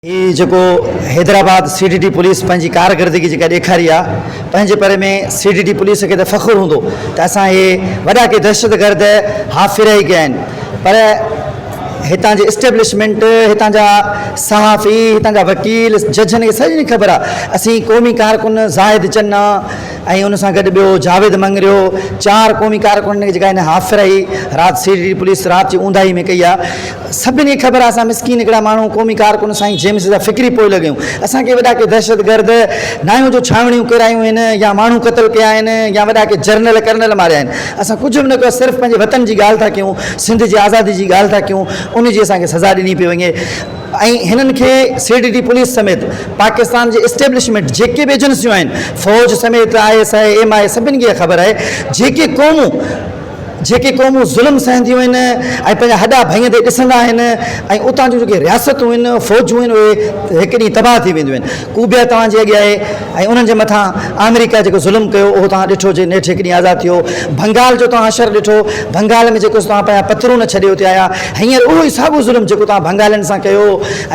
ये जो Hyderabad CDT police पंहिंजी कारकर्दगी जेका ॾेखारी आहे पंहिंजे पर में CDT पुलिस खे त फ़ख़ुरु हूंदो त असां इहे वॾा के दहशतगर्द हाफ़िराई कया आहिनि पर हितां जे इस्टेब्लिशमेंट हितां जा सहाफ़ी हितां जा वकील जजनि खे सॼी ख़बर आहे असीं क़ौमी कारकुन ज़ाहिद चन्ना ऐं उन सां गॾु ॿियो जावेद मंगरियो 4 क़ौमी कारकुननि जेका हिन हाफ़िराई राति CDT पुलिस राति जी ऊंदाही में कई आहे सभिनी खे ख़बर आहे असां मिसकीन हिकिड़ा माण्हू क़ौमी कारकुन साईं जेम्स जा फ़िक्री पोइ लॻियूं असांखे वॾा के दहशतगर्द नायूं जो छावणियूं किरायूं आहिनि या माण्हू क़तल कया आहिनि या वॾा के जर्नल कर्नल मारिया आहिनि असां कुझु बि न कयो सिर्फ़ु पंहिंजे वतन जी ॻाल्हि था कयूं सिंध जी आज़ादी जी ॻाल्हि था कयूं उन जी असांखे सज़ा ॾिनी पई वञे ऐं हिननि खे CDT पुलिस समेत पाकिस्तान जे इस्टेब्लिशमेंट जेके बि एजेंसियूं आहिनि फ़ौज समेत ISI MI सभिनी खे ख़बर आहे जेके क़ौमूं ज़ुल्म सहंदियूं आहिनि ऐं पंहिंजा हॾा भईंदे ॾिसंदा आहिनि ऐं उतां जूं जेके रियासतूं आहिनि फ़ौजूं आहिनि उहे हिकु ॾींहुं तबाह थी वेंदियूं आहिनि कूबिया तव्हांजे अॻियां आहे ऐं उन्हनि जे मथां अमेरिका जेको ज़ुल्म कयो उहो तव्हां ॾिठो जे नेठि हिकु ॾींहुं आज़ादु थियो बंगाल जो तव्हां असरु ॾिठो बंगाल में जेको तव्हां पंहिंजा पथरू न छॾे उते आया हींअर उहो ई साॻियो ज़ुल्म जेको तव्हां बंगालियुनि सां कयो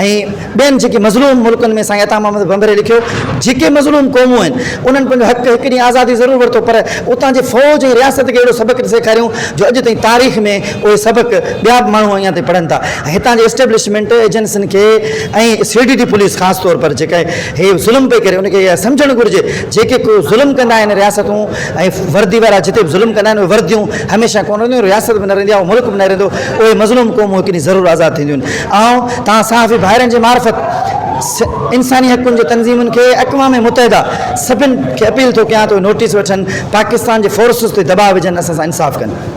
ऐं ॿियनि जेके मज़लूम मुल्कनि में साईं अता मोहम्मद बंबरे लिखियो जेके मज़लूम क़ौमूं आहिनि उन्हनि पंहिंजो हक़ु हिकु ॾींहुं आज़ादी ज़रूरु वरितो पर उतां जे फ़ौज ऐं रियासत खे अहिड़ो सबक़ु सेखारियूं जो अॼु ताईं तारीख़ में उहे सबक़ ॿिया माण्हू अञा ताईं पढ़नि था हितां जे इस्टेब्लिशमेंट एजेंसियुनि खे ऐं CDT पुलिस ख़ासि तौर पर जेका हे ज़ुल्म पई करे उनखे इहा सम्झणु घुरिजे जेके को ज़ुल्म कंदा आहिनि रियासतूं ऐं वर्दी वारा जिते बि ज़ुल्म कंदा आहिनि उहे वर्दियूं हमेशह कोन रहंदियूं रियासत बि न रहंदी आहे उहो मुल्क बि न रहंदो उहे मज़लूम क़ौमूं हिकु ॾींहुं ज़रूरु आज़ादु थींदियूं आहिनि ऐं तव्हां सहाफ़ी भाइरनि जे मार्फत इंसानी हक़ुनि जे तंज़ीमुनि खे अक़वाम मुतहिदा सभिनि खे अपील थो कयां त नोटिस वठनि पाकिस्तान जे फोर्सिस ते दबाव विझनि असां सां इंसाफ़ कनि